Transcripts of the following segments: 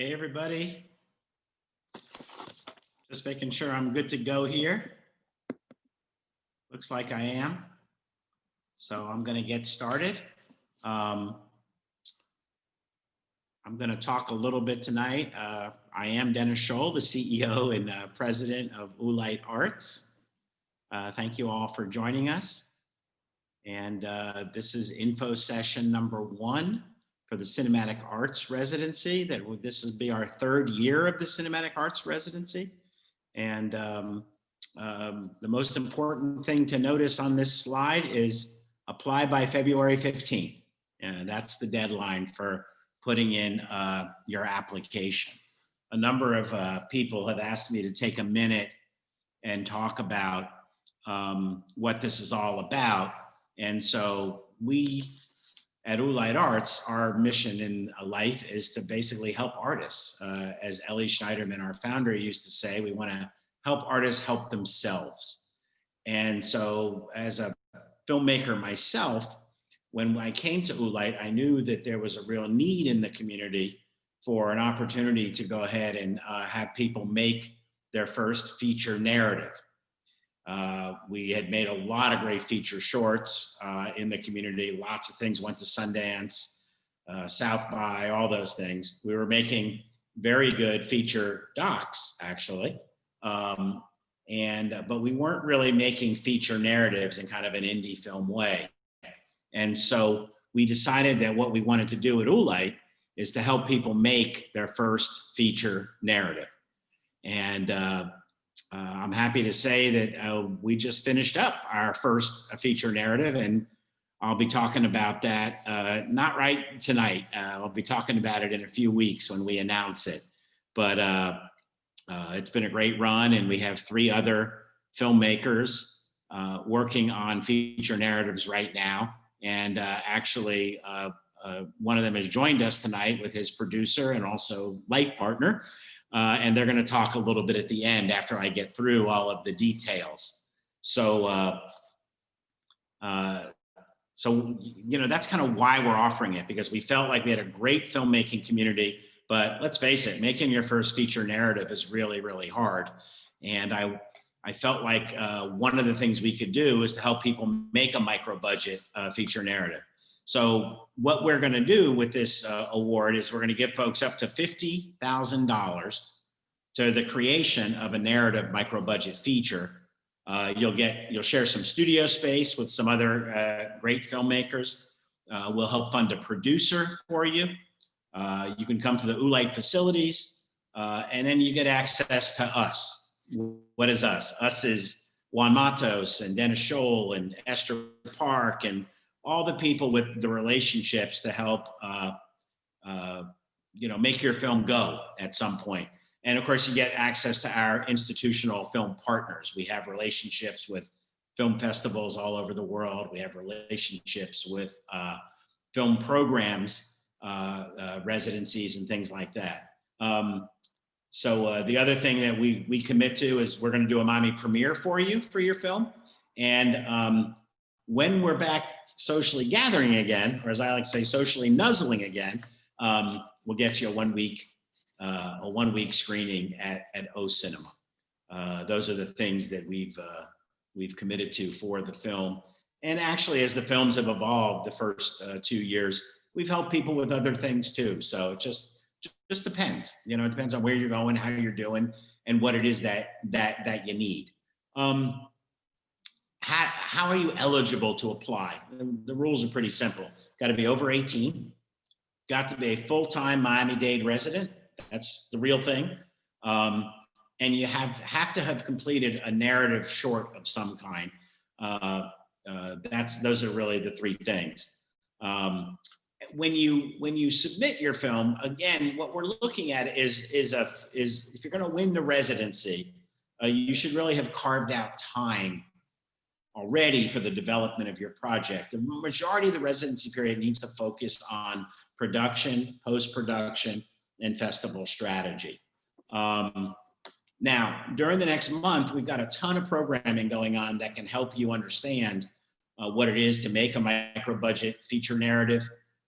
Hey, everybody. Just making sure I'm good to go here. Looks like I am. So I'm going to get started. I'm going to talk a little bit tonight. I am Dennis Scholl, the CEO and president of Oolite Arts. Thank you all for joining us. And this is info session number 1 for the Cinematic Arts Residency. This will be our 3rd year of the Cinematic Arts Residency. And the most important thing to notice on this slide is apply by February 15th. And that's the deadline for putting in your application. A number of people have asked me to take a minute and talk about what this is all about. And so we at Oolite Arts, our mission in life is to basically help artists. As Ellie Schneiderman, our founder, used to say, we want to help artists help themselves. And so as a filmmaker myself, when I came to Oolite, I knew that there was a real need in the community for an opportunity to go ahead and have people make their first feature narrative. We had made a lot of great feature shorts in the community. Lots of things went to Sundance, South by, all those things. We were making very good feature docs, actually. But we weren't really making feature narratives in kind of an indie film way. And so we decided that what we wanted to do at Oolite is to help people make their first feature narrative. And I'm happy to say that we just finished up our first feature narrative, and I'll be talking about that, not right tonight. I'll be talking about it in a few weeks when we announce it. But it's been a great run, and we have 3 other filmmakers working on feature narratives right now. And actually, one of them has joined us tonight with his producer and also life partner. And they're going to talk a little bit at the end after I get through all of the details. So, you know, that's kind of why we're offering it, because we felt like we had a great filmmaking community. But let's face it, making your first feature narrative is really, really hard. And I felt like one of the things we could do is to help people make a micro budget feature narrative. So what we're going to do with this award is we're going to give folks up to $50,000 to the creation of a narrative micro budget feature. You'll share some studio space with some other great filmmakers. We'll help fund a producer for you. You can come to the Oolite facilities, and then you get access to us. What is us? Us is Juan Matos and Dennis Scholl and Esther Park and all the people with the relationships to help, you know, make your film go at some point. And of course, you get access to our institutional film partners. We have relationships with film festivals all over the world. We have relationships with film programs, residencies, and things like that. So the other thing that we commit to is we're going to do a Miami premiere for you for your film. And when we're back socially gathering again, or as I like to say, socially nuzzling again, we'll get you a one week screening at O Cinema. Those are the things that we've committed to for the film. And actually, as the films have evolved the first 2 years, we've helped people with other things too. So it just depends. You know, it depends on where you're going, how you're doing, and what it is that you need. How are you eligible to apply? The rules are pretty simple. Got to be over 18. Got to be a full-time Miami-Dade resident. That's the real thing. And you have to have completed a narrative short of some kind. Those are really the 3 things. When you submit your film, again, what we're looking at is if you're going to win the residency, you should really have carved out time already for the development of your project. The majority of the residency period needs to focus on production, post-production, and festival strategy. Now, during the next month, we've got a ton of programming going on that can help you understand what it is to make a micro budget feature narrative.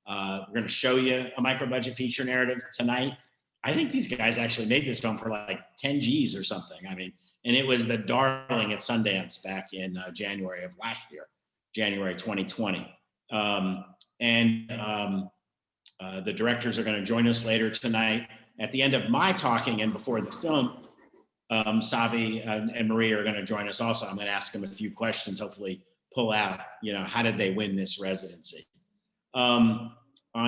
We're going to show you a micro budget feature narrative tonight. I think these guys actually made this film for like 10 G's or something. I mean, and it was the darling at Sundance back in January of last year, January 2020. The directors are going to join us later tonight. At the end of my talking and before the film, Xavier and Maria are going to join us also. I'm going to ask them a few questions, hopefully pull out, how did they win this residency? On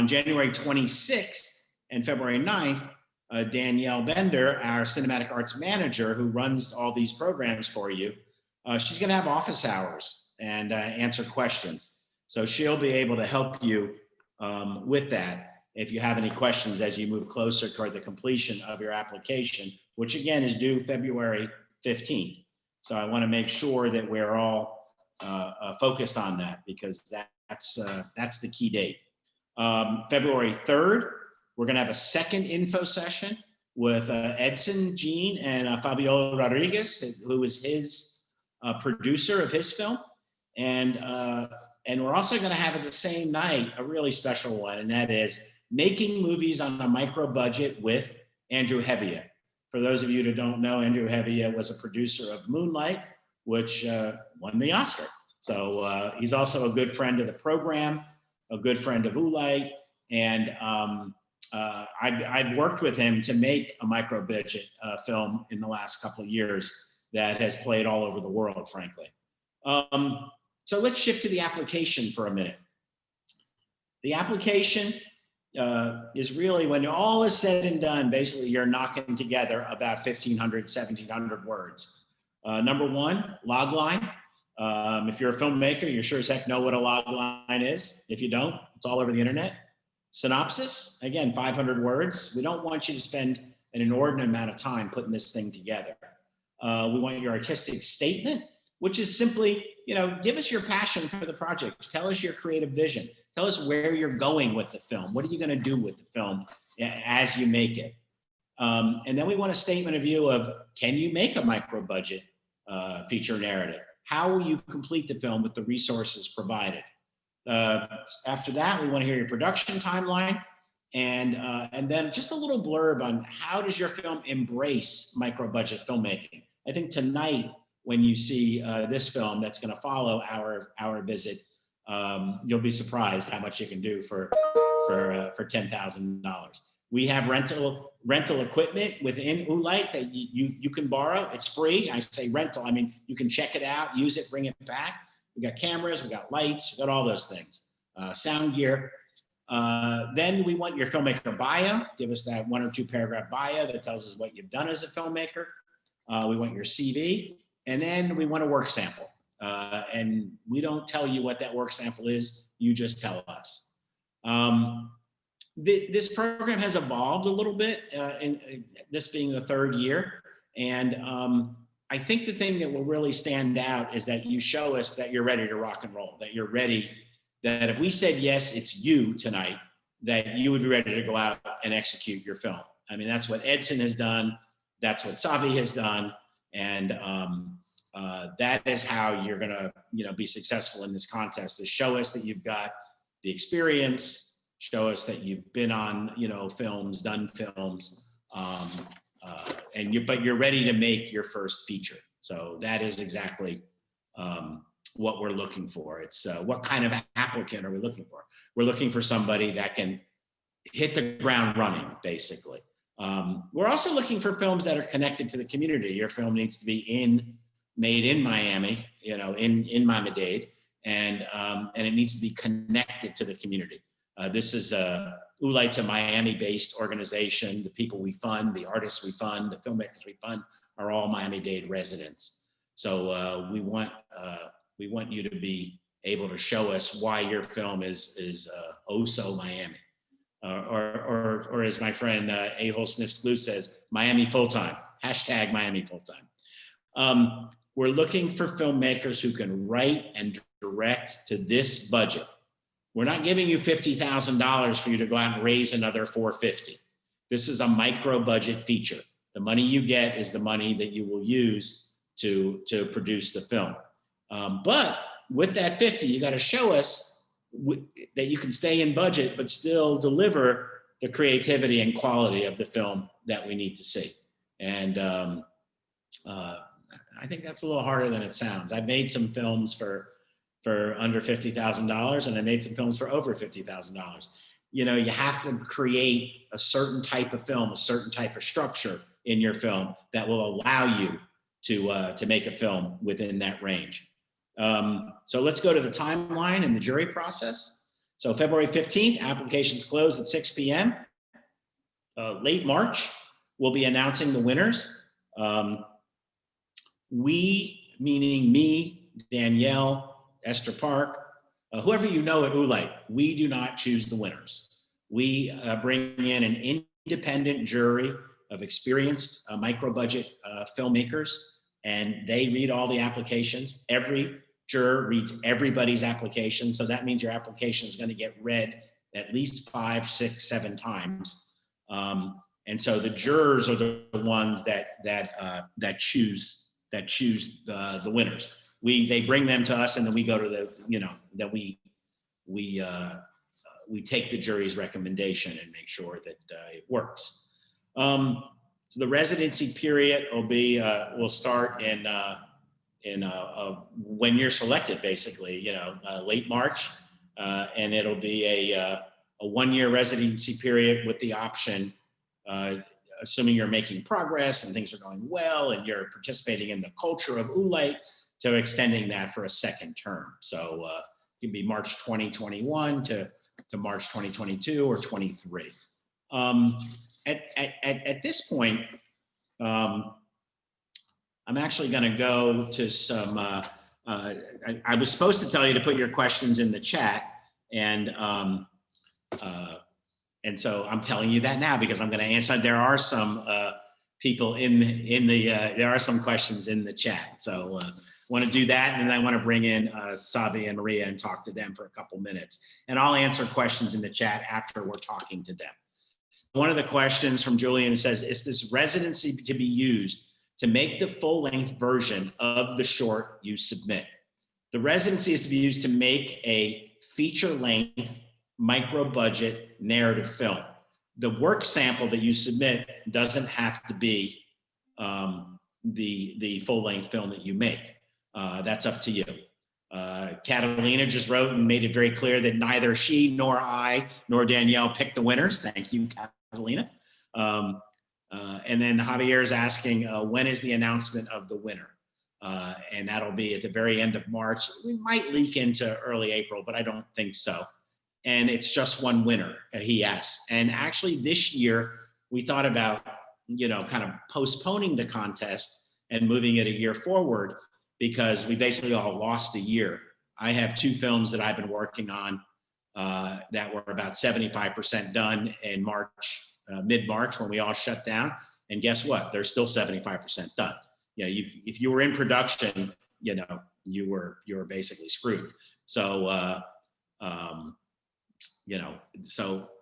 January 26th and February 9th, Danielle Bender, our Cinematic Arts manager who runs all these programs for you, she's going to have office hours and answer questions. So she'll be able to help you with that if you have any questions as you move closer toward the completion of your application, which again is due February 15th. So I want to make sure that we're all focused on that, because that's the key date. February 3rd, we're going to have a second info session with Edson Jean and Fabiola Rodriguez, who is his producer of his film. And we're also going to have at the same night a really special one, and that is making movies on a micro budget with Andrew Xavier. For those of you that don't know, Andrew Xavier was a producer of Moonlight, which won the Oscar. So he's also a good friend of the program, a good friend of Oolite, and I've worked with him to make a micro budget film in the last couple of years that has played all over the world, frankly. So let's shift to the application for a minute. The application is really, when all is said and done, basically you're knocking together about 1,500, 1,700 words. Number one, logline. If you're a filmmaker, you sure as heck know what a logline is. If you don't, it's all over the internet. Synopsis, again, 500 words. We don't want you to spend an inordinate amount of time putting this thing together. We want your artistic statement, which is simply, give us your passion for the project. Tell us your creative vision. Tell us where you're going with the film. What are you going to do with the film as you make it? And then we want a statement of view of, can you make a micro budget feature narrative? How will you complete the film with the resources provided? After that, we want to hear your production timeline, and then just a little blurb on how does your film embrace micro budget filmmaking. I think tonight, when you see this film that's going to follow our visit, you'll be surprised how much you can do for $10,000. We have rental equipment within Oolite that you can borrow. It's free. I say rental, I mean, you can check it out, use it, bring it back. We got cameras, we got lights, we got all those things. Sound gear. Then we want your filmmaker bio. Give us that 1 or 2 paragraph bio that tells us what you've done as a filmmaker. We want your CV. And then we want a work sample. And we don't tell you what that work sample is, you just tell us. This program has evolved a little bit, this being the 3rd year. And I think the thing that will really stand out is that you show us that you're ready to rock and roll, that you're ready, that if we said, yes, it's you tonight, that you would be ready to go out and execute your film. I mean, that's what Edson has done. That's what Xavier has done. And that is how you're gonna, be successful in this contest, is show us that you've got the experience, show us that you've been on, films, done films, but you're ready to make your first feature. So that is exactly what we're looking for. It's what kind of applicant are we looking for? We're looking for somebody that can hit the ground running, basically. We're also looking for films that are connected to the community. Your film needs to be made in Miami, in Miami-Dade, and it needs to be connected to the community. This is Oolite's a Miami-based organization. The people we fund, the artists we fund, the filmmakers we fund are all Miami-Dade residents. So we want you to be able to show us why your film is oh so Miami, or as my friend A-Hole Sniffs Glue says, Miami full-time. # Miami full-time. We're looking for filmmakers who can write and direct to this budget. We're not giving you $50,000 for you to go out and raise another $450,000. This is a micro budget feature. The money you get is the money that you will use to produce the film. But with that 50, you got to show us that you can stay in budget, but still deliver the creativity and quality of the film that we need to see. And I think that's a little harder than it sounds. I've made some films for under $50,000, and I made some films for over $50,000. You know, you have to create a certain type of film, a certain type of structure in your film that will allow you to make a film within that range. So let's go to the timeline and the jury process. So February 15th, applications closed at 6 p.m. Late March, we'll be announcing the winners. We, meaning me, Danielle, Esther Park, whoever you know at Oolite, we do not choose the winners. We bring in an independent jury of experienced micro-budget filmmakers, and they read all the applications. Every juror reads everybody's application, so that means your application is going to get read at least 5, 6, 7 times. And so the jurors are the ones that choose the winners. They bring them to us, and then we go to that we take the jury's recommendation and make sure that it works. So the residency period will start in when you're selected, basically, late March, and it'll be a 1-year residency period with the option, assuming you're making progress and things are going well and you're participating in the culture of Oolite, to extending that for a second term. So it can be March 2021 to March 2022 or 23. At this point, I'm actually going to go to some, I was supposed to tell you to put your questions in the chat, and so I'm telling you that now because I'm going to answer. There are some people there are some questions in the chat. So want to do that, and then I want to bring in Xavier and Maria and talk to them for a couple minutes. And I'll answer questions in the chat after we're talking to them. One of the questions from Julian says, is this residency to be used to make the full-length version of the short you submit? The residency is to be used to make a feature-length, micro-budget narrative film. The work sample that you submit doesn't have to be the full-length film that you make. That's up to you. Catalina just wrote and made it very clear that neither she nor I nor Danielle picked the winners. Thank you, Catalina. And then Javier is asking, when is the announcement of the winner? And that'll be at the very end of March. We might leak into early April, but I don't think so. And it's just one winner, he asks. And actually this year, we thought about, kind of postponing the contest and moving it a year forward, because we basically all lost a year. I have 2 films that I've been working on that were about 75% done in March, mid-March, when we all shut down. And guess what? They're still 75% done. If you were in production, you were basically screwed. So,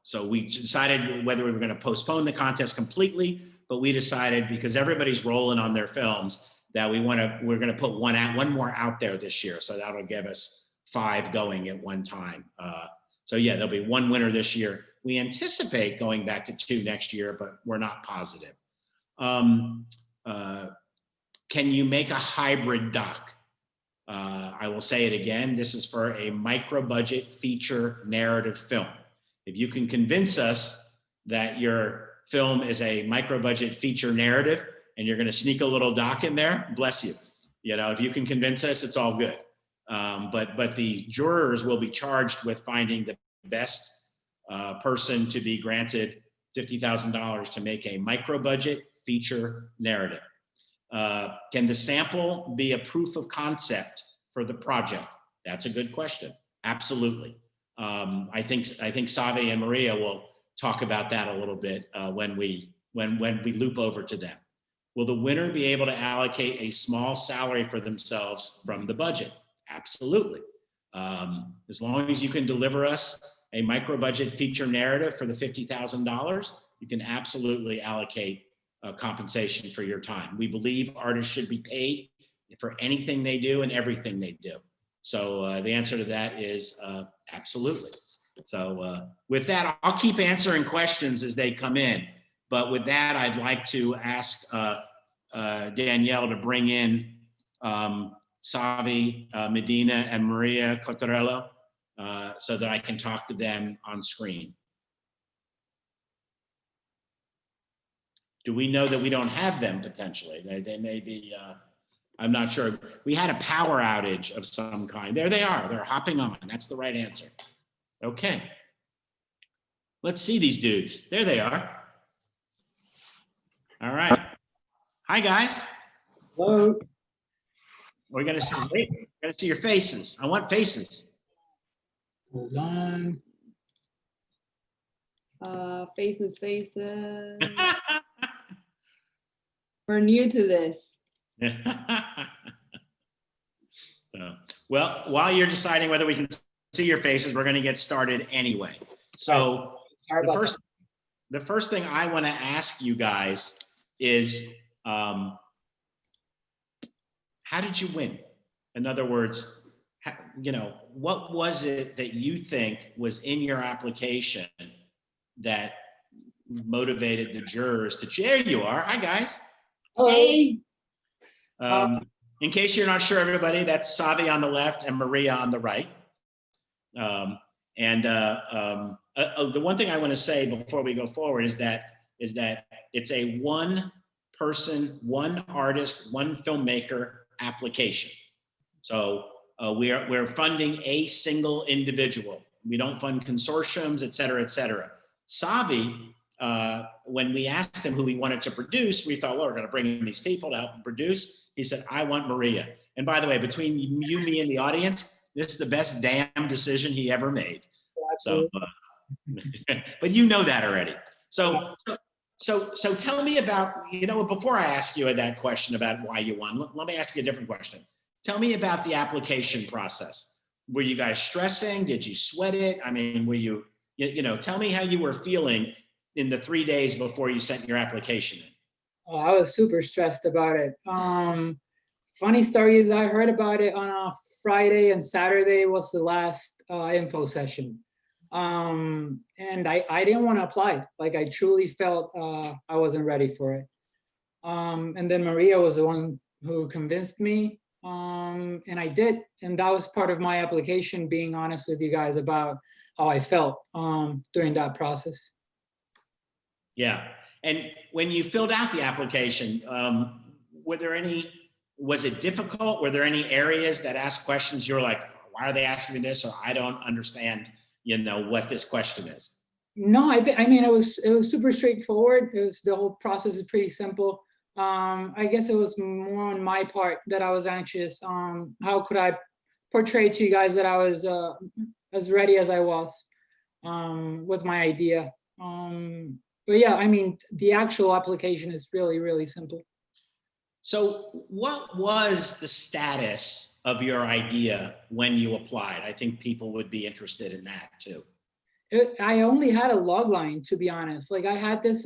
so we decided whether we were going to postpone the contest completely, but we decided, because everybody's rolling on their films, that we're going to put one more out there this year. So that'll give us 5 going at one time. So yeah, there'll be 1 winner this year. We anticipate going back to 2 next year, but we're not positive. Can you make a hybrid doc? I will say it again. This is for a micro-budget feature narrative film. If you can convince us that your film is a micro-budget feature narrative and you're going to sneak a little doc in there, bless you. If you can convince us, it's all good. But the jurors will be charged with finding the best person to be granted $50,000 to make a micro-budget feature narrative. Can the sample be a proof of concept for the project? That's a good question. Absolutely. I think Xavier and Maria will talk about that a little bit when we loop over to them. Will the winner be able to allocate a small salary for themselves from the budget? Absolutely. As long as you can deliver us a micro-budget feature narrative for the $50,000, you can absolutely allocate compensation for your time. We believe artists should be paid for anything they do and everything they do. So the answer to that is absolutely. So with that, I'll keep answering questions as they come in. But with that, I'd like to ask Danielle to bring in Xavier, Medina, and Maria Cotarelo so that I can talk to them on screen. Do we know that we don't have them potentially? They may be, I'm not sure. We had a power outage of some kind. There they are. They're hopping on. That's the right answer. Okay. Let's see these dudes. There they are. All right. Hi, guys. Hello. We're going to see, wait, we're going to see your faces. I want faces. Hold on. Faces. We're new to this. Well, while you're deciding whether we can see your faces, we're going to get started anyway. So the first thing I want to ask you guys is, how did you win? In other words, what was it that you think was in your application that motivated the jurors to, there you are. Hi, guys. Hey. In case you're not sure, everybody, that's Xavi on the left and Maria on the right. The one thing I want to say before we go forward is that it's a one person, one artist, one filmmaker application. So we're funding a single individual. We don't fund consortiums, et cetera, et cetera. Xavi, when we asked him who he wanted to produce, we thought, well, we're going to bring in these people to help him produce. He said, I want Maria. And by the way, between you, me, and the audience, this is the best damn decision he ever made. So, but you know that already. So tell me about, before I ask you that question about why you won, let me ask you a different question. Tell me about the application process. Were you guys stressing? Did you sweat it? I mean, were you, tell me how you were feeling in the 3 days before you sent your application in. Oh, I was super stressed about it. Funny story is I heard about it on a Friday, and Saturday was the last info session. And I didn't want to apply. Like, I truly felt I wasn't ready for it. And then Maria was the one who convinced me. And I did. And that was part of my application, being honest with you guys about how I felt during that process. Yeah. And when you filled out the application, was it difficult? Were there any areas that asked questions you were like, why are they asking me this? Or I don't understand, what this question is. No, I mean, it was super straightforward. The whole process is pretty simple. I guess it was more on my part that I was anxious. How could I portray to you guys that I was as ready as I was with my idea? But yeah, I mean, the actual application is really, really simple. So what was the status of your idea when you applied? I think people would be interested in that too. I only had a logline, to be honest. Like, I had this,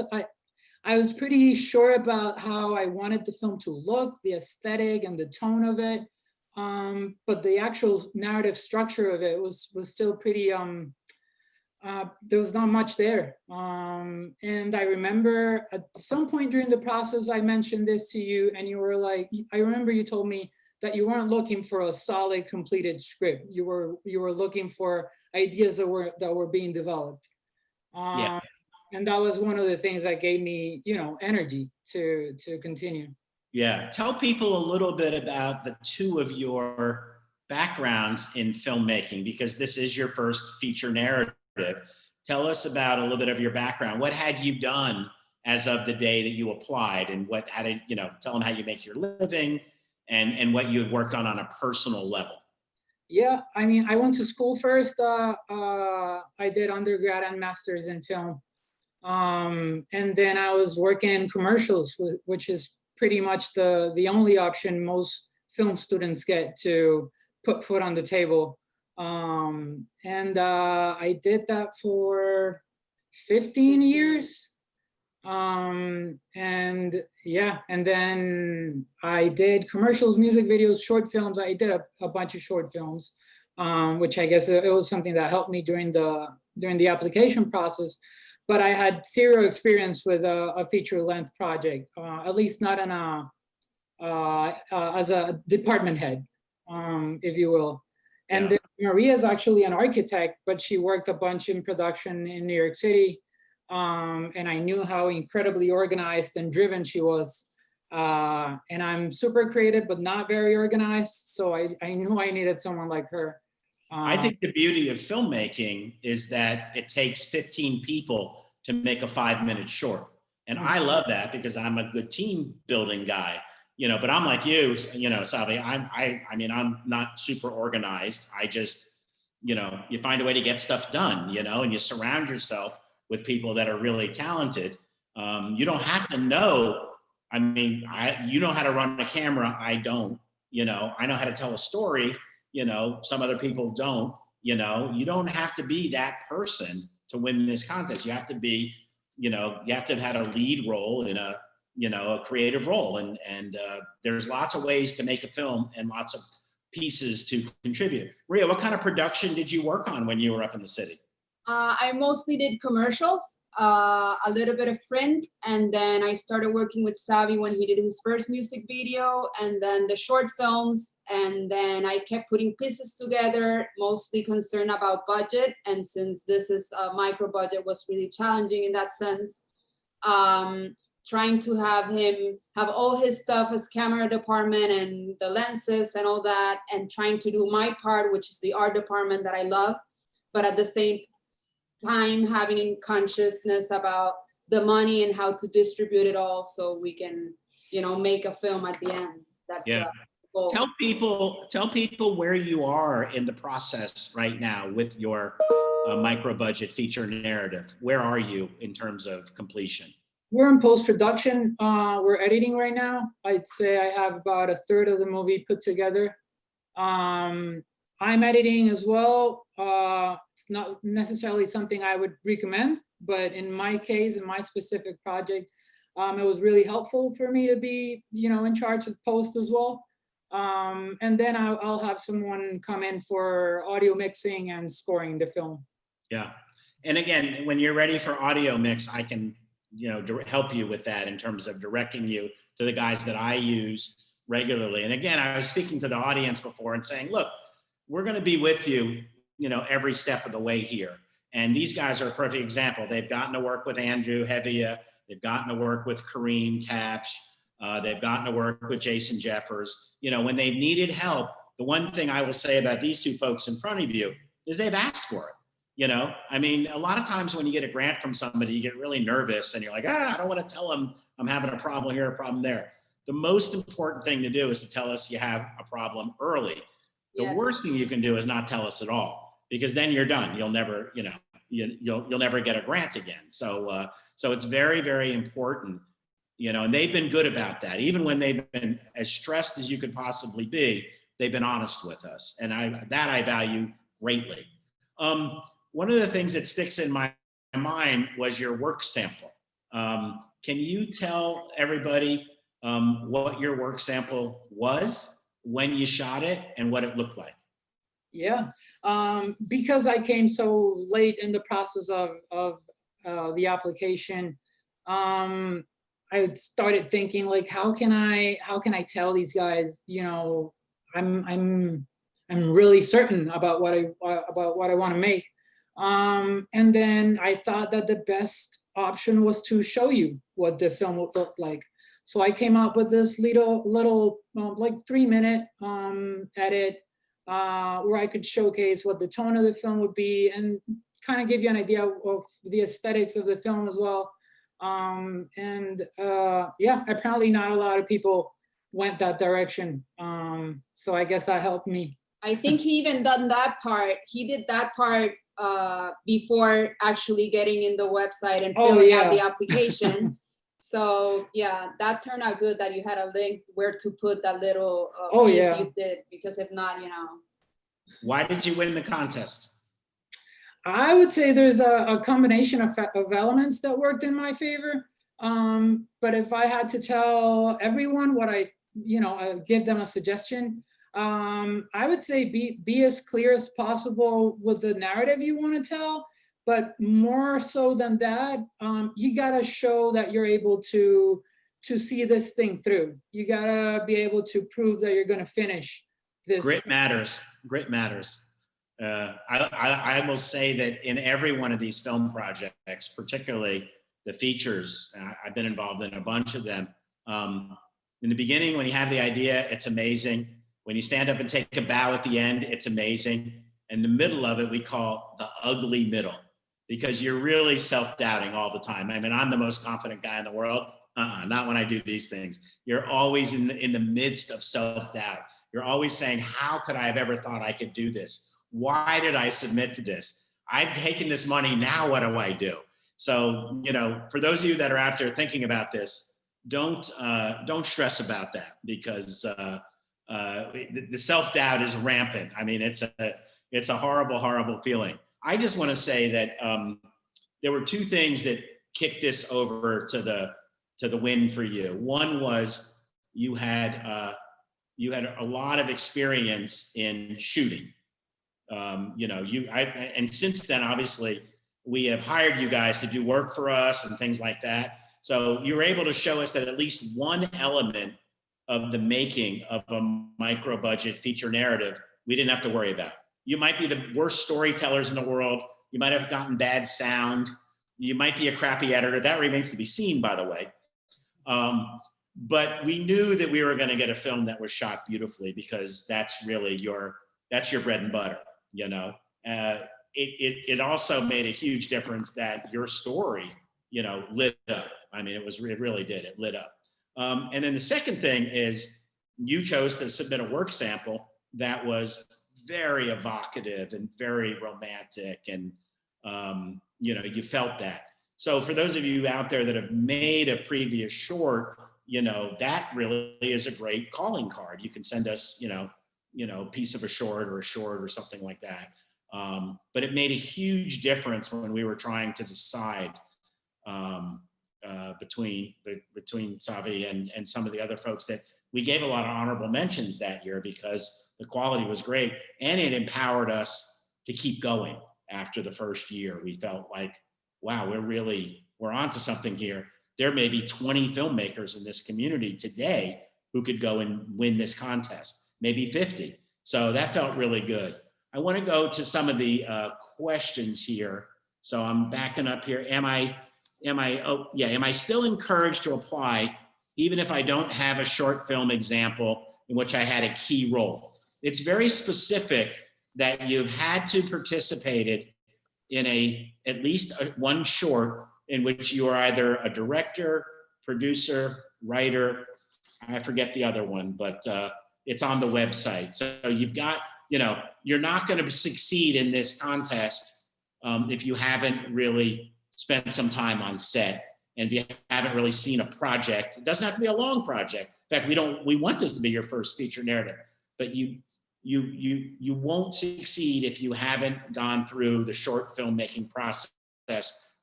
I was pretty sure about how I wanted the film to look, the aesthetic and the tone of it. But the actual narrative structure of it was still pretty, there was not much there. And I remember at some point during the process, I mentioned this to you, and you were like, I remember you told me that you weren't looking for a solid, completed script. You were looking for ideas that were being developed. Yeah. And that was one of the things that gave me, energy to continue. Yeah. Tell people a little bit about the two of your backgrounds in filmmaking, because this is your first feature narrative. Tell us about a little bit of your background. What had you done as of the day that you applied, and tell them how you make your living and what you had worked on a personal level. Yeah, I mean, I went to school first. I did undergrad and master's in film. And then I was working in commercials, which is pretty much the only option most film students get to put food on the table. And I did that for 15 years. And yeah, and then I did commercials, music videos, short films. I did a bunch of short films. which I guess it was something that helped me during the application process. But I had zero experience with a feature length project, at least not in as a department head, if you will. And then Maria is actually an architect, but she worked a bunch in production in New York City. And I knew how incredibly organized and driven she was. And I'm super creative, but not very organized. So I knew I needed someone like her. I think the beauty of filmmaking is that it takes 15 people to make a 5-minute short. And I love that because I'm a good team building guy, but I'm like you, Xavier, I mean, I'm not super organized. I just, you find a way to get stuff done, and you surround yourself with people that are really talented. You don't have to know. I mean, you know how to run a camera. I don't, I know how to tell a story. Some other people don't, you don't have to be that person to win this contest. You have to be, you have to have had a lead role in a creative role. And there's lots of ways to make a film and lots of pieces to contribute. Maria, what kind of production did you work on when you were up in the city? I mostly did commercials, a little bit of print, and then I started working with Xavier when he did his first music video, and then the short films, and then I kept putting pieces together, mostly concerned about budget, and since this is a micro budget, was really challenging in that sense. Trying to have him have all his stuff as camera department and the lenses and all that, and trying to do my part, which is the art department that I love, but at the same time having consciousness about the money and how to distribute it all so we can, make a film at the end. That's the goal. Tell people where you are in the process right now with your micro budget feature narrative. Where are you in terms of completion? We're in post-production. We're editing right now. I'd say I have about 1/3 of the movie put together. I'm editing as well. It's not necessarily something I would recommend, but in my case, in my specific project, it was really helpful for me to be, in charge of post as well. And then I'll have someone come in for audio mixing and scoring the film. Yeah. And again, when you're ready for audio mix, I can, help you with that in terms of directing you to the guys that I use regularly. And again, I was speaking to the audience before and saying, look, we're going to be with you, every step of the way here. And these guys are a perfect example. They've gotten to work with Andrew Xavier. They've gotten to work with Kareem Tapsh. They've gotten to work with Jason Jeffers. When they've needed help, the one thing I will say about these two folks in front of you is they've asked for it. I mean, a lot of times when you get a grant from somebody, you get really nervous and you're like, I don't want to tell them I'm having a problem here, a problem there. The most important thing to do is to tell us you have a problem early. The worst thing you can do is not tell us at all, because then you're done. You'll never, you'll never get a grant again. So it's very, very important, and they've been good about that. Even when they've been as stressed as you could possibly be, they've been honest with us. And I value greatly. One of the things that sticks in my mind was your work sample. Can you tell everybody what your work sample was, when you shot it, and what it looked like? Yeah, because I came so late in the process of the application, I started thinking, like, how can I tell these guys, I'm really certain about what I want to make. And then I thought that the best option was to show you what the film would look like. So I came up with this little like 3-minute edit where I could showcase what the tone of the film would be and kind of give you an idea of the aesthetics of the film as well. Yeah, apparently not a lot of people went that direction. So I guess that helped me. I think he even done that part. He did that part before actually getting in the website and filling out the application. So yeah, that turned out good that you had a link where to put that little piece you did, because if not, Why did you win the contest? I would say there's a combination of elements that worked in my favor. But if I had to tell everyone what I give them a suggestion, I would say be as clear as possible with the narrative you want to tell, but more so than that, you gotta show that you're able to see this thing through. You gotta be able to prove that you're gonna finish this. Grit matters. Grit matters. I will say that in every one of these film projects, particularly the features, I've been involved in a bunch of them. In the beginning, when you have the idea, it's amazing. When you stand up and take a bow at the end, it's amazing. And the middle of it, we call the ugly middle, because you're really self-doubting all the time. I mean, I'm the most confident guy in the world. Not when I do these things. You're always in the midst of self-doubt. You're always saying, how could I have ever thought I could do this? Why did I submit to this? I've taken this money, now what do I do? So, you know, for those of you that are out there thinking about this, don't stress about that, because the self-doubt is rampant. I mean, it's a horrible, horrible feeling. I just want to say that there were two things that kicked this over to the win for you. One was you had a lot of experience in shooting. You know, and since then, obviously, we have hired you guys to do work for us and things like that. So you were able to show us that at least one element of the making of a micro budget feature narrative, we didn't have to worry about. You might be the worst storytellers in the world. You might have gotten bad sound. You might be a crappy editor. That remains to be seen, by the way. But we knew that we were going to get a film that was shot beautifully, because that's really your bread and butter, you know. It also made a huge difference that your story, you know, lit up. I mean, it really did. It lit up. And then the second thing is you chose to submit a work sample that was very evocative and very romantic, and you know, you felt that. So for those of you out there that have made a previous short, you know, that really is a great calling card. You can send us, you know, a piece of a short or something like that. But it made a huge difference when we were trying to decide between Xavier and some of the other folks, that we gave a lot of honorable mentions that year because the quality was great, and it empowered us to keep going after the first year. We felt like, wow, we're onto something here. There may be 20 filmmakers in this community today who could go and win this contest, maybe 50. So that felt really good. I want to go to some of the questions here. So I'm backing up here. Am I still encouraged to apply even if I don't have a short film example in which I had a key role? It's very specific that you've had to participate in at least one short in which you are either a director, producer, writer. I forget the other one, but it's on the website. So you've got, you know, you're not going to succeed in this contest if you haven't really spent some time on set, and if you haven't really seen a project. It doesn't have to be a long project. In fact, we want this to be your first feature narrative, but you won't succeed if you haven't gone through the short filmmaking process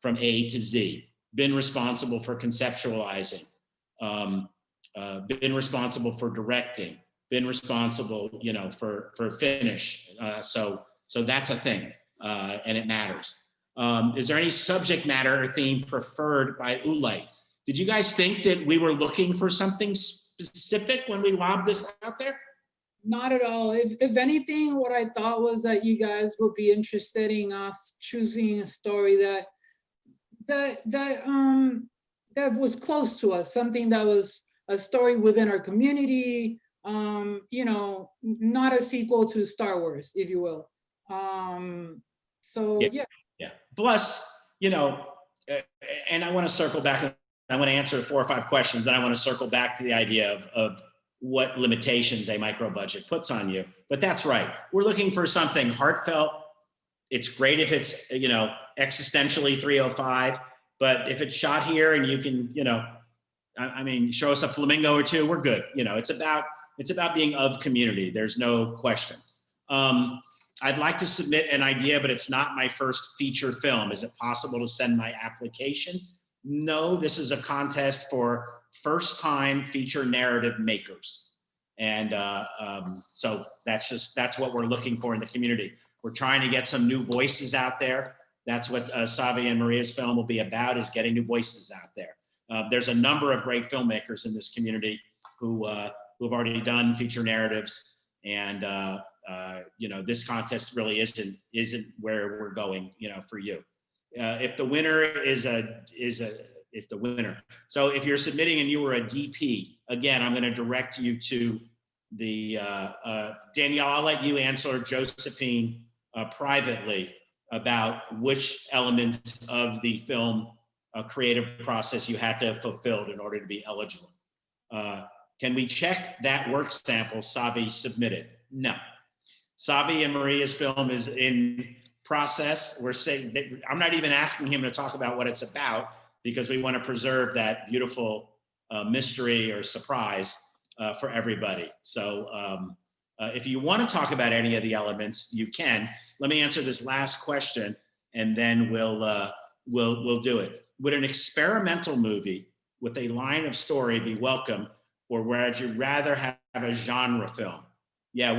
from A to Z, been responsible for conceptualizing, been responsible for directing, been responsible, you know, for finish. So that's a thing, and it matters. Is there any subject matter or theme preferred by Oolite? Did you guys think that we were looking for something specific when we lobbed this out there? Not at all. If anything, what I thought was that you guys would be interested in us choosing a story that was close to us, something that was a story within our community, you know, not a sequel to Star Wars, if you will. So yeah. Yeah. Plus, you know, and I want to circle back. I want to answer 4 or 5 questions. Then I want to circle back to the idea of what limitations a micro budget puts on you. But that's right. We're looking for something heartfelt. It's great if it's, you know, existentially 305. But if it's shot here and you can, you know, I mean, show us a flamingo or two, we're good. You know, it's about being of community. There's no question. I'd like to submit an idea, but it's not my first feature film. Is it possible to send my application? No, this is a contest for first-time feature narrative makers. And so that's what we're looking for in the community. We're trying to get some new voices out there. That's what Xavier and Maria's film will be about, is getting new voices out there. There's a number of great filmmakers in this community who've already done feature narratives, and this contest really isn't where we're going, for you. If the winner if the winner. So if you're submitting and you were a DP, again, I'm going to direct you to the Danielle. I'll let you answer Josephine privately about which elements of the film creative process you had to fulfill in order to be eligible. Can we check that work sample Xavier submitted? No. Xavier and Maria's film is in process. We're saying that I'm not even asking him to talk about what it's about, because we want to preserve that beautiful mystery or surprise for everybody. So if you want to talk about any of the elements, you can. Let me answer this last question, and then we'll do it. Would an experimental movie with a line of story be welcome, or would you rather have a genre film? Yeah,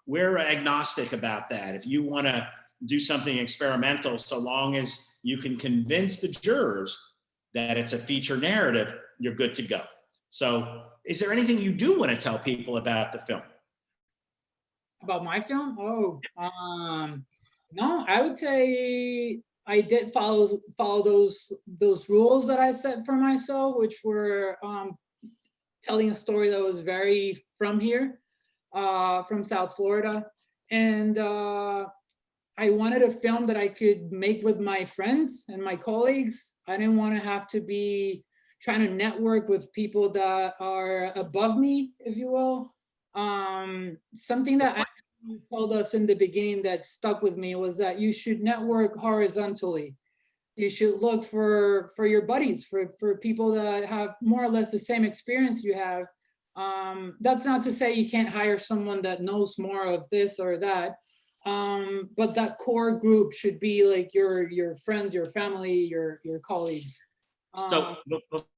we're agnostic about that. If you want to do something experimental, so long as you can convince the jurors that it's a feature narrative, you're good to go. So is there anything you do want to tell people about the film? About my film? No, I would say I did follow those rules that I set for myself, which were telling a story that was very from here, from South Florida. And I wanted a film that I could make with my friends and my colleagues. I didn't want to have to be trying to network with people that are above me, if you will. Something that I told us in the beginning that stuck with me was that you should network horizontally. You should look for your buddies, for people that have more or less the same experience you have. That's not to say you can't hire someone that knows more of this or that. But that core group should be like your friends, your family, your colleagues. So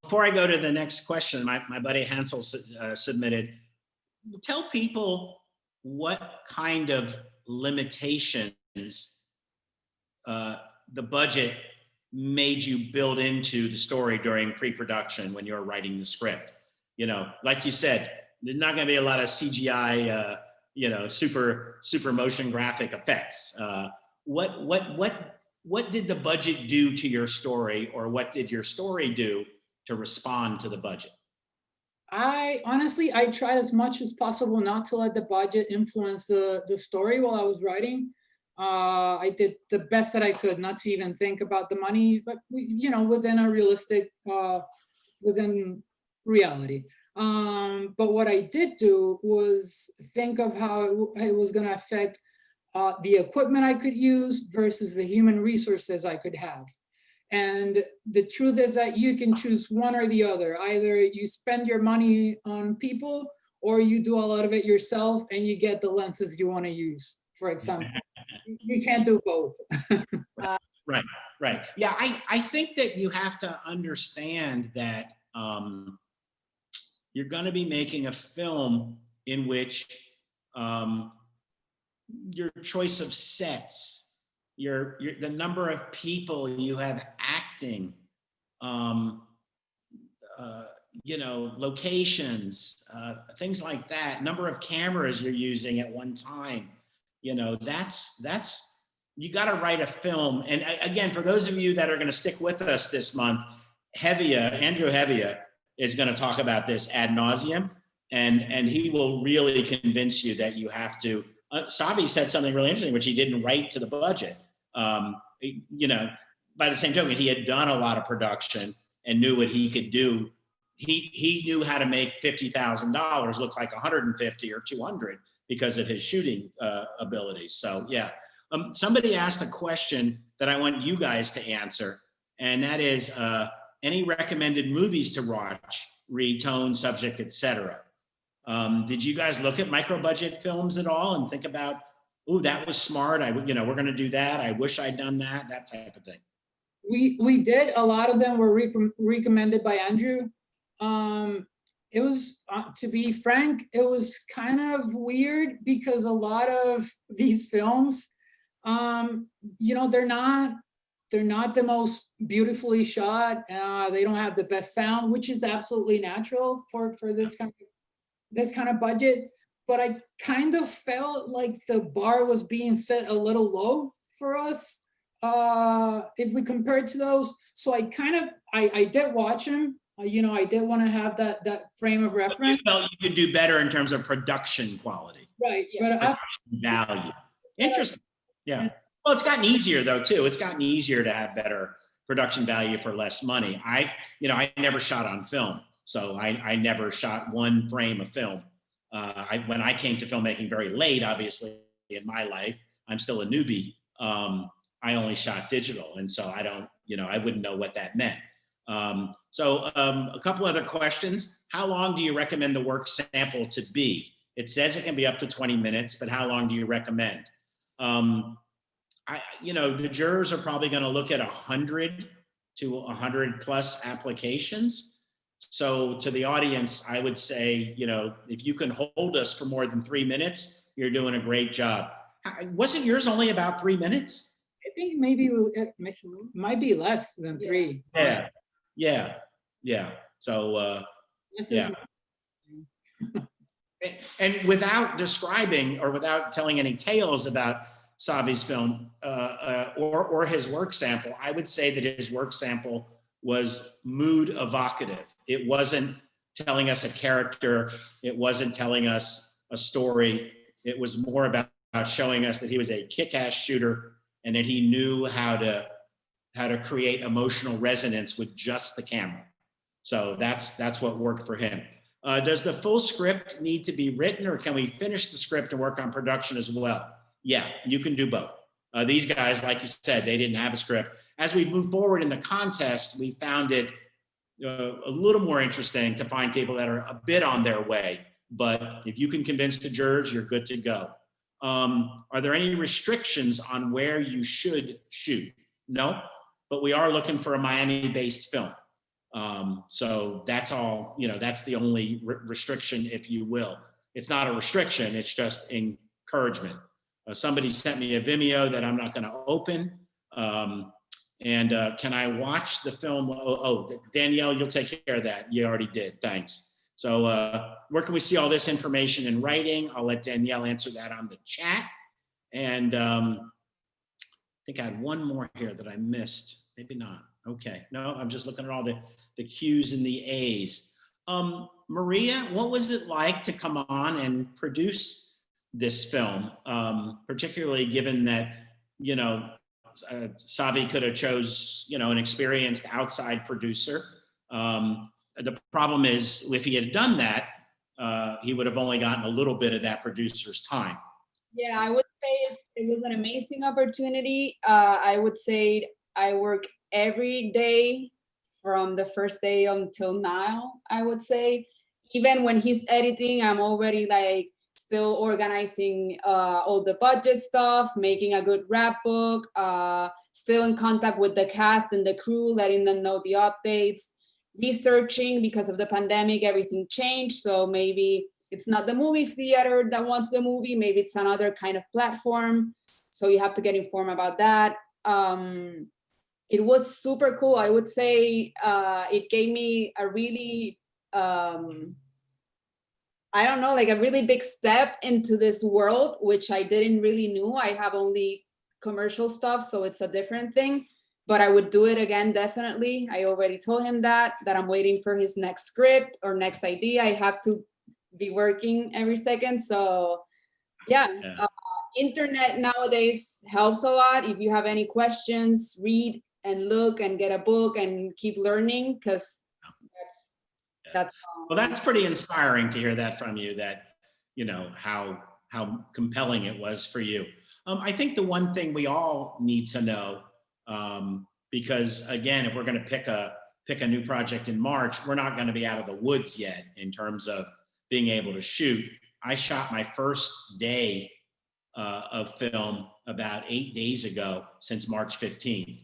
before I go to the next question, my buddy Hansel submitted, tell people what kind of limitations the budget made you build into the story during pre-production when you're writing the script. Like you said, there's not going to be a lot of CGI, super motion graphic effects. What did the budget do to your story, or what did your story do to respond to the budget? I honestly tried as much as possible not to let the budget influence the story while I was writing. I did the best that I could not to even think about the money, but within a realistic, within reality. But what I did do was think of how it was going to affect the equipment I could use versus the human resources I could have. And the truth is that you can choose one or the other. Either you spend your money on people, or you do a lot of it yourself and you get the lenses you want to use, for example. You can't do both. Right. Yeah, I think that you have to understand that you're going to be making a film in which your choice of sets, the number of people you have acting, locations, things like that, number of cameras you're using at one time, that's you got to write a film. And again, for those of you that are going to stick with us this month, Andrew Xavier is going to talk about this ad nauseum, and he will really convince you that you have to. Xavier said something really interesting, which he didn't write to the budget. By the same token, he had done a lot of production and knew what he could do. He knew how to make $50,000 look like 150 or 200 because of his shooting abilities. So yeah, somebody asked a question that I want you guys to answer, and that is any recommended movies to watch, read, tone, subject, etc. Did you guys look at micro budget films at all and think about, oh, that was smart, we're going to do that, I wish I'd done that type of thing? We did. A lot of them were recommended by Andrew. it was, to be frank, it was kind of weird because a lot of these films, they're not the most beautifully shot. They don't have the best sound, which is absolutely natural for this kind of budget. But I kind of felt like the bar was being set a little low for us, if we compare it to those. So I did watch them. I did want to have that frame of reference. You felt you could do better in terms of production quality. Right. Yeah. But Production value. Interesting. Yeah. Well, it's gotten easier though, too. It's gotten easier to have better production value for less money. I never shot on film. So I never shot one frame of film. When I came to filmmaking very late, obviously, in my life, I'm still a newbie. I only shot digital. And so I wouldn't know what that meant. A couple other questions. How long do you recommend the work sample to be? It says it can be up to 20 minutes, but how long do you recommend? The jurors are probably going to look at 100 to 100 plus applications. So to the audience, I would say, if you can hold us for more than 3 minutes, you're doing a great job. Wasn't yours only about 3 minutes? I think maybe it might be less than 3. Yeah. So, This yeah. And without describing or without telling any tales about Xavier's film or his work sample, I would say that his work sample was mood evocative. It wasn't telling us a character. It wasn't telling us a story. It was more about showing us that he was a kick-ass shooter and that he knew how to create emotional resonance with just the camera. So that's what worked for him. Does the full script need to be written, or can we finish the script and work on production as well? Yeah, you can do both. These guys, like you said, they didn't have a script. As we move forward in the contest, we found it a little more interesting to find people that are a bit on their way. But if you can convince the jurors, you're good to go. Are there any restrictions on where you should shoot? No, but we are looking for a Miami-based film. So that's all, that's the only restriction, if you will. It's not a restriction, it's just encouragement. Somebody sent me a Vimeo that I'm not going to open. Can I watch the film? Oh, Danielle, you'll take care of that. You already did. Thanks. So where can we see all this information in writing? I'll let Danielle answer that on the chat. And I think I had one more here that I missed. Maybe not. Okay. No, I'm just looking at all the Q's and the A's. Maria, what was it like to come on and produce this film, particularly given that, Xavier could have chose, an experienced outside producer. The problem is, if he had done that, he would have only gotten a little bit of that producer's time. Yeah, I would say it was an amazing opportunity. I would say I work every day from the first day until now, I would say. Even when he's editing, I'm already still organizing all the budget stuff, making a good rap book, still in contact with the cast and the crew, letting them know the updates, researching. Because of the pandemic, everything changed. So maybe it's not the movie theater that wants the movie, maybe it's another kind of platform. So you have to get informed about that. It was super cool. I would say it gave me a really, a really big step into this world, which I didn't really know. I have only commercial stuff, so it's a different thing, but I would do it again, definitely. I already told him that I'm waiting for his next script or next idea. I have to be working every second. So yeah. Internet nowadays helps a lot. If you have any questions, read and look and get a book and keep learning, because that's pretty inspiring to hear that from you, that how compelling it was for you. I think the one thing we all need to know, because again, if we're going to pick a new project in March, we're not going to be out of the woods yet in terms of being able to shoot. I shot my first day of film about 8 days ago, since March 15th.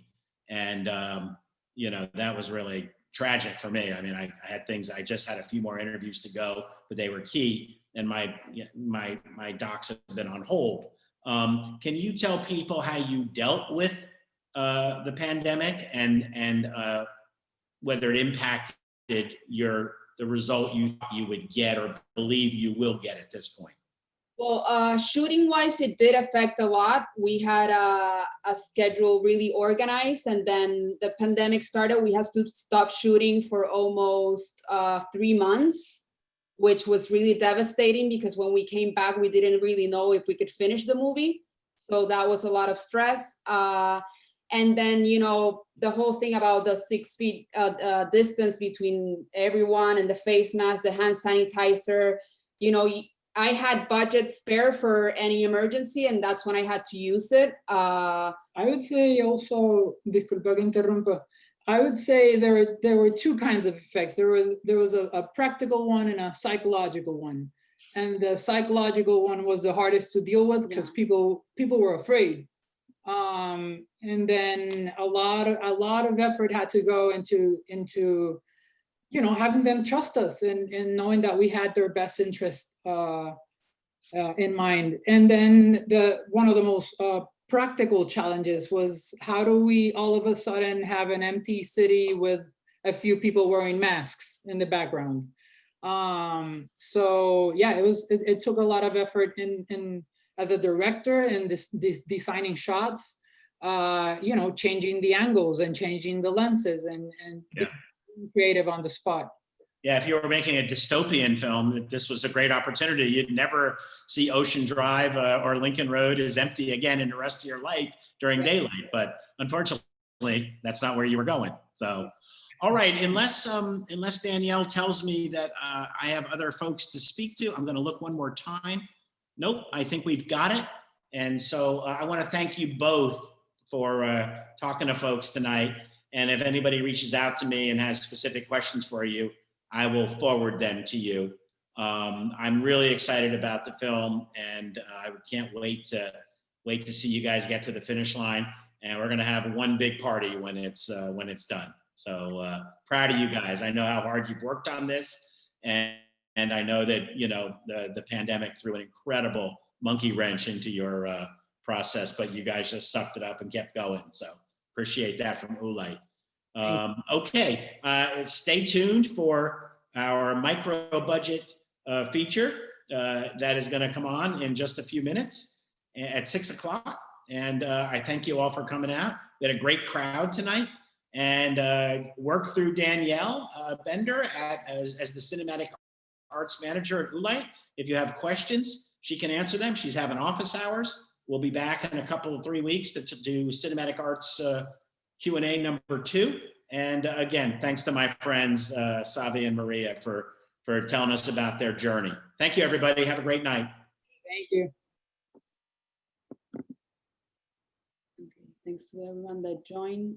And, that was really tragic for me. I mean, I had things, I just had a few more interviews to go, but they were key, and my docs have been on hold. Can you tell people how you dealt with the pandemic and whether it impacted the result you thought you would get or believe you will get at this point? Well, shooting wise, it did affect a lot. We had a schedule really organized, and then the pandemic started. We had to stop shooting for almost 3 months, which was really devastating because when we came back, we didn't really know if we could finish the movie. So that was a lot of stress. And then, you know, the whole thing about the 6 feet distance between everyone and the face mask, the hand sanitizer, you know, I had budget spare for any emergency, and that's when I had to use it. I would say also, disculpa que interrumpa, I would say there were two kinds of effects. There was a practical one and a psychological one. And the psychological one was the hardest to deal with because people were afraid. And then a lot of effort had to go into you know, having them trust us and knowing that we had their best interest in mind. And then one of the most practical challenges was, how do we all of a sudden have an empty city with a few people wearing masks in the background? So yeah, it took a lot of effort in as a director and this designing shots, you know, changing the angles and changing the lenses and being creative on the spot. Yeah, if you were making a dystopian film, this was a great opportunity. You'd never see Ocean Drive or Lincoln Road as empty again in the rest of your life during daylight. But unfortunately, that's not where you were going. So, all right, unless Danielle tells me that I have other folks to speak to, I'm going to look one more time. Nope, I think we've got it. And so I want to thank you both for talking to folks tonight. And if anybody reaches out to me and has specific questions for you, I will forward them to you. I'm really excited about the film, and I can't wait to see you guys get to the finish line. And we're gonna have one big party when it's done. So proud of you guys. I know how hard you've worked on this, and I know that, you know, the pandemic threw an incredible monkey wrench into your process, but you guys just sucked it up and kept going. So appreciate that from Oolite. Okay, stay tuned for our micro budget feature that is going to come on in just a few minutes at 6 o'clock. And I thank you all for coming out. We had a great crowd tonight, and work through Danielle Bender as the Cinematic Arts Manager at Oolite. If you have questions, she can answer them. She's having office hours. We'll be back in a couple of 3 weeks to do Cinematic Arts Q&A number 2. And again, thanks to my friends, Xavier and Maria, for telling us about their journey. Thank you, everybody. Have a great night. Thank you. Okay, thanks to everyone that joined.